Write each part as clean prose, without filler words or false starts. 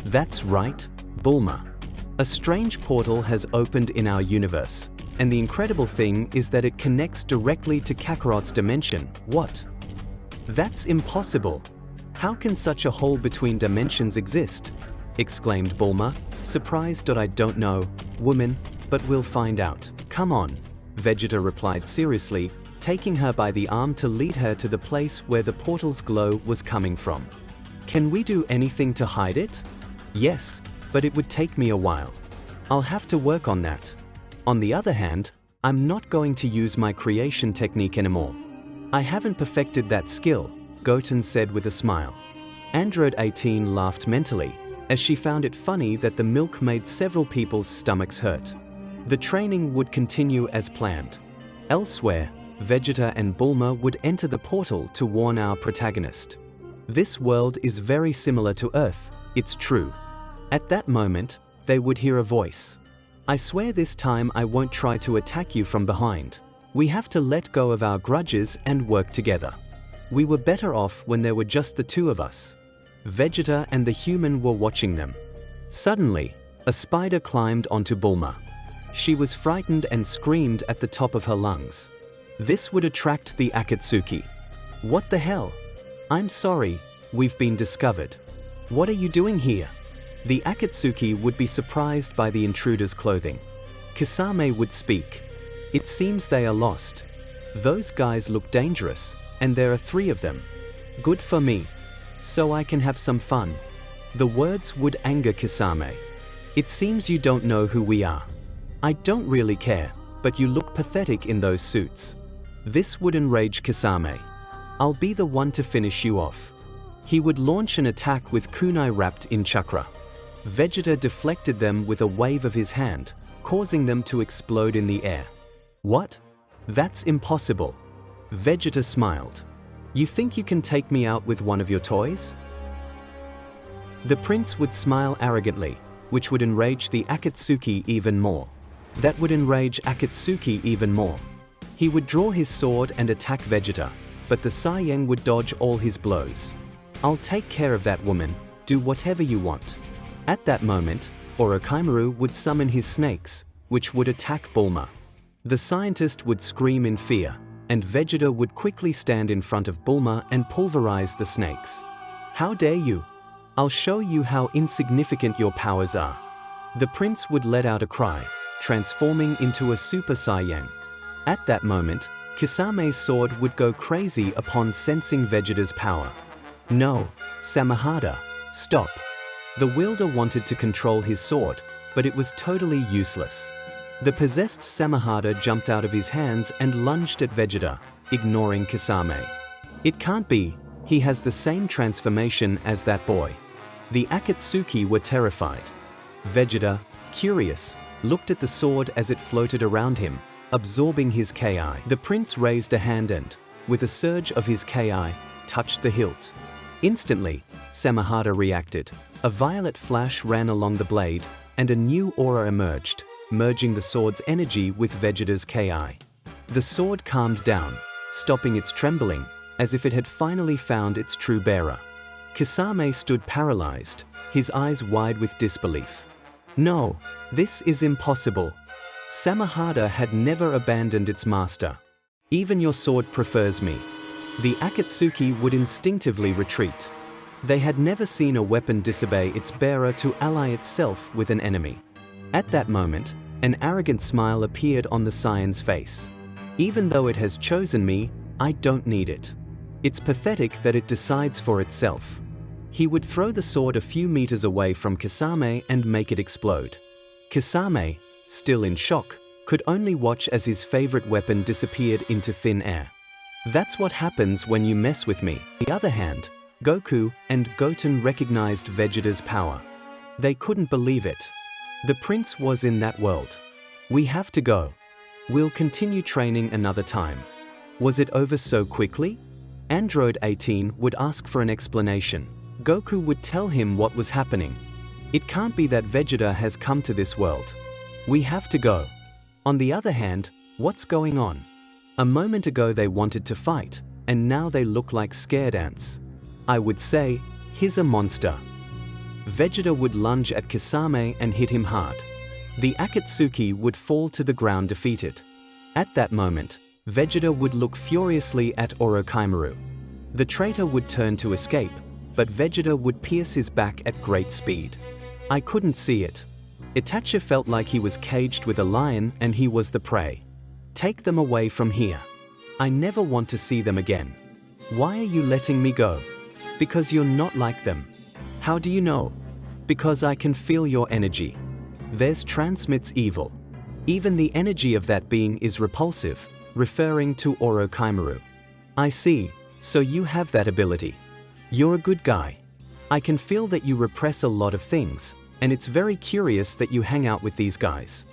That's right, Bulma. A strange portal has opened in our universe, and the incredible thing is that it connects directly to Kakarot's dimension. What? That's impossible. How can such a hole between dimensions exist? Exclaimed Bulma, surprised. I don't know, woman, but we'll find out. Come on, Vegeta replied seriously, taking her by the arm to lead her to the place where the portal's glow was coming from. Can we do anything to hide it? Yes, but it would take me a while. I'll have to work on that. On the other hand, I'm not going to use my creation technique anymore. I haven't perfected that skill, Goten said with a smile. Android 18 laughed mentally, as she found it funny that the milk made several people's stomachs hurt. The training would continue as planned. Elsewhere, Vegeta and Bulma would enter the portal to warn our protagonist. This world is very similar to Earth, it's true. At that moment, they would hear a voice. I swear this time I won't try to attack you from behind. We have to let go of our grudges and work together. We were better off when there were just the two of us. Vegeta and the human were watching them. Suddenly, a spider climbed onto Bulma. She was frightened and screamed at the top of her lungs. This would attract the Akatsuki. What the hell? I'm sorry, we've been discovered. What are you doing here? The Akatsuki would be surprised by the intruder's clothing. Kisame would speak. It seems they are lost. Those guys look dangerous, and there are 3 of them. Good for me. So I can have some fun. The words would anger Kisame. It seems you don't know who we are. I don't really care, but you look pathetic in those suits. This would enrage Kisame. I'll be the one to finish you off. He would launch an attack with kunai wrapped in chakra. Vegeta deflected them with a wave of his hand, causing them to explode in the air. What? That's impossible. Vegeta smiled. You think you can take me out with one of your toys? The prince would smile arrogantly, which would enrage the Akatsuki even more. That would enrage Akatsuki even more. He would draw his sword and attack Vegeta, but the Saiyang would dodge all his blows. I'll take care of that woman, do whatever you want. At that moment, Orochimaru would summon his snakes, which would attack Bulma. The scientist would scream in fear, and Vegeta would quickly stand in front of Bulma and pulverize the snakes. How dare you? I'll show you how insignificant your powers are. The prince would let out a cry, transforming into a Super Saiyang. At that moment, Kisame's sword would go crazy upon sensing Vegeta's power. No, Samahada, stop. The wielder wanted to control his sword, but it was totally useless. The possessed Samahada jumped out of his hands and lunged at Vegeta, ignoring Kisame. It can't be, he has the same transformation as that boy. The Akatsuki were terrified. Vegeta, curious, looked at the sword as it floated around him, absorbing his Ki. The prince raised a hand and, with a surge of his Ki, touched the hilt. Instantly, Samahada reacted. A violet flash ran along the blade, and a new aura emerged, merging the sword's energy with Vegeta's Ki. The sword calmed down, stopping its trembling, as if it had finally found its true bearer. Kisame stood paralyzed, his eyes wide with disbelief. No, this is impossible. Samahada had never abandoned its master. Even your sword prefers me. The Akatsuki would instinctively retreat. They had never seen a weapon disobey its bearer to ally itself with an enemy. At that moment, an arrogant smile appeared on the Saiyan's face. Even though it has chosen me, I don't need it. It's pathetic that it decides for itself. He would throw the sword a few meters away from Kisame and make it explode. Kisame, still in shock, could only watch as his favorite weapon disappeared into thin air. That's what happens when you mess with me. On the other hand, Goku and Goten recognized Vegeta's power. They couldn't believe it. The prince was in that world. We have to go. We'll continue training another time. Was it over so quickly? Android 18 would ask for an explanation. Goku would tell him what was happening. It can't be that Vegeta has come to this world. We have to go. On the other hand, what's going on? A moment ago they wanted to fight, and now they look like scared ants. I would say, he's a monster. Vegeta would lunge at Kisame and hit him hard. The Akatsuki would fall to the ground defeated. At that moment, Vegeta would look furiously at Orochimaru. The traitor would turn to escape, but Vegeta would pierce his back at great speed. I couldn't see it. Itachi felt like he was caged with a lion and he was the prey. Take them away from here. I never want to see them again. Why are you letting me go? Because you're not like them. How do you know? Because I can feel your energy. Theirs transmits evil. Even the energy of that being is repulsive, referring to Orochimaru. I see, so you have that ability. You're a good guy. I can feel that you repress a lot of things, and it's very curious that you hang out with these guys.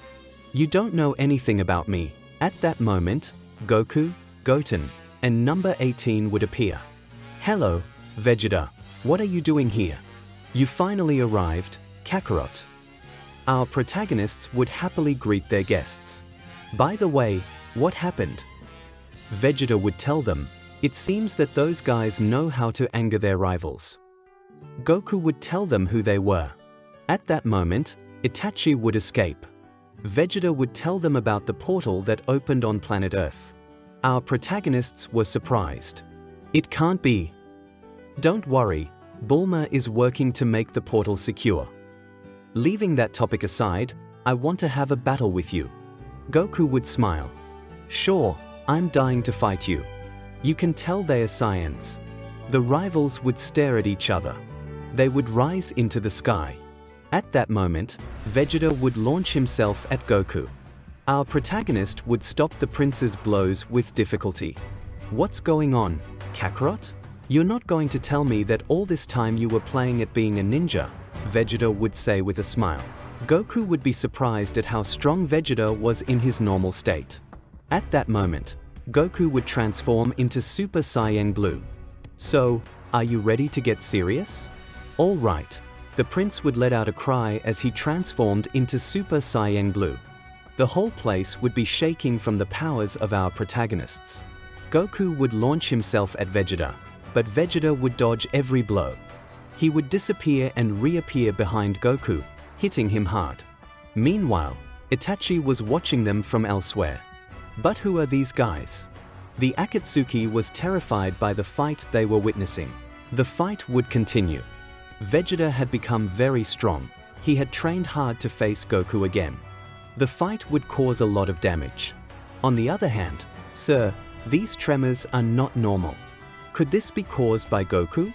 You don't know anything about me. At that moment, Goku, Goten, and number 18 would appear. Hello, Vegeta. What are you doing here? You finally arrived, Kakarot. Our protagonists would happily greet their guests. By the way, what happened? Vegeta would tell them, it seems that those guys know how to anger their rivals. Goku would tell them who they were. At that moment, Itachi would escape. Vegeta would tell them about the portal that opened on planet Earth. Our protagonists were surprised. It can't be. Don't worry, Bulma is working to make the portal secure. Leaving that topic aside, I want to have a battle with you. Goku would smile. Sure, I'm dying to fight you. You can tell they are Saiyans. The rivals would stare at each other. They would rise into the sky. At that moment, Vegeta would launch himself at Goku. Our protagonist would stop the prince's blows with difficulty. What's going on, Kakarot? You're not going to tell me that all this time you were playing at being a ninja, Vegeta would say with a smile. Goku would be surprised at how strong Vegeta was in his normal state. At that moment, Goku would transform into Super Saiyan Blue. So, are you ready to get serious? All right. The prince would let out a cry as he transformed into Super Saiyan Blue. The whole place would be shaking from the powers of our protagonists. Goku would launch himself at Vegeta, but Vegeta would dodge every blow. He would disappear and reappear behind Goku, hitting him hard. Meanwhile, Itachi was watching them from elsewhere. But who are these guys? The Akatsuki was terrified by the fight they were witnessing. The fight would continue. Vegeta had become very strong. He had trained hard to face Goku again. The fight would cause a lot of damage. On the other hand, sir, these tremors are not normal. Could this be caused by Goku?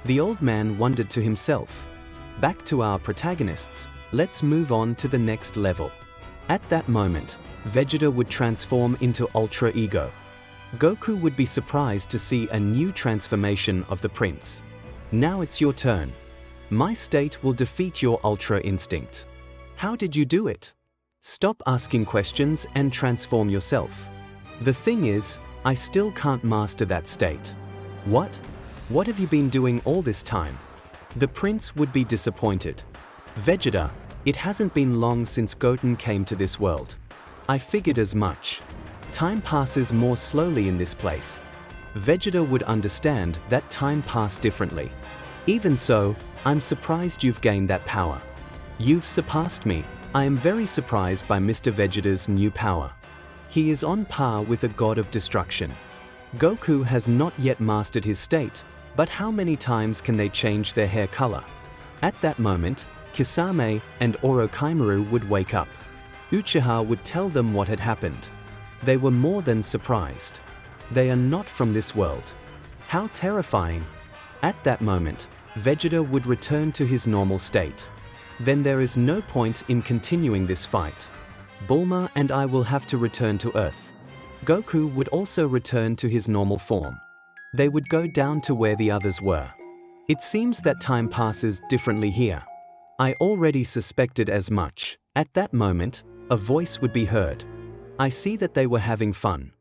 The old man wondered to himself. Back to our protagonists, let's move on to the next level. At that moment, Vegeta would transform into Ultra Ego. Goku would be surprised to see a new transformation of the prince. Now it's your turn. My state will defeat your Ultra Instinct. How did you do it? Stop asking questions and transform yourself. The thing is, I still can't master that state. What? What have you been doing all this time? The prince would be disappointed. Vegeta, it hasn't been long since Goten came to this world. I figured as much. Time passes more slowly in this place. Vegeta would understand that time passed differently. Even so, I'm surprised you've gained that power. You've surpassed me. I am very surprised by Mr. Vegeta's new power. He is on par with a god of destruction. Goku has not yet mastered his state, but how many times can they change their hair color? At that moment, Kisame and Orochimaru would wake up. Uchiha would tell them what had happened. They were more than surprised. They are not from this world. How terrifying! At that moment, Vegeta would return to his normal state. Then there is no point in continuing this fight. Bulma and I will have to return to Earth. Goku would also return to his normal form. They would go down to where the others were. It seems that time passes differently here. I already suspected as much. At that moment, a voice would be heard. I see that they were having fun.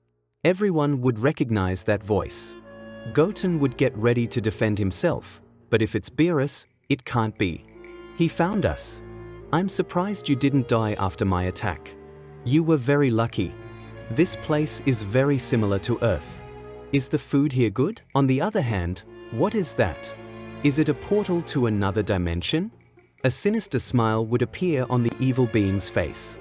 Everyone would recognize that voice. Goten would get ready to defend himself, but if it's Beerus, it can't be. He found us. I'm surprised you didn't die after my attack. You were very lucky. This place is very similar to Earth. Is the food here good? On the other hand, what is that? Is it a portal to another dimension? A sinister smile would appear on the evil being's face.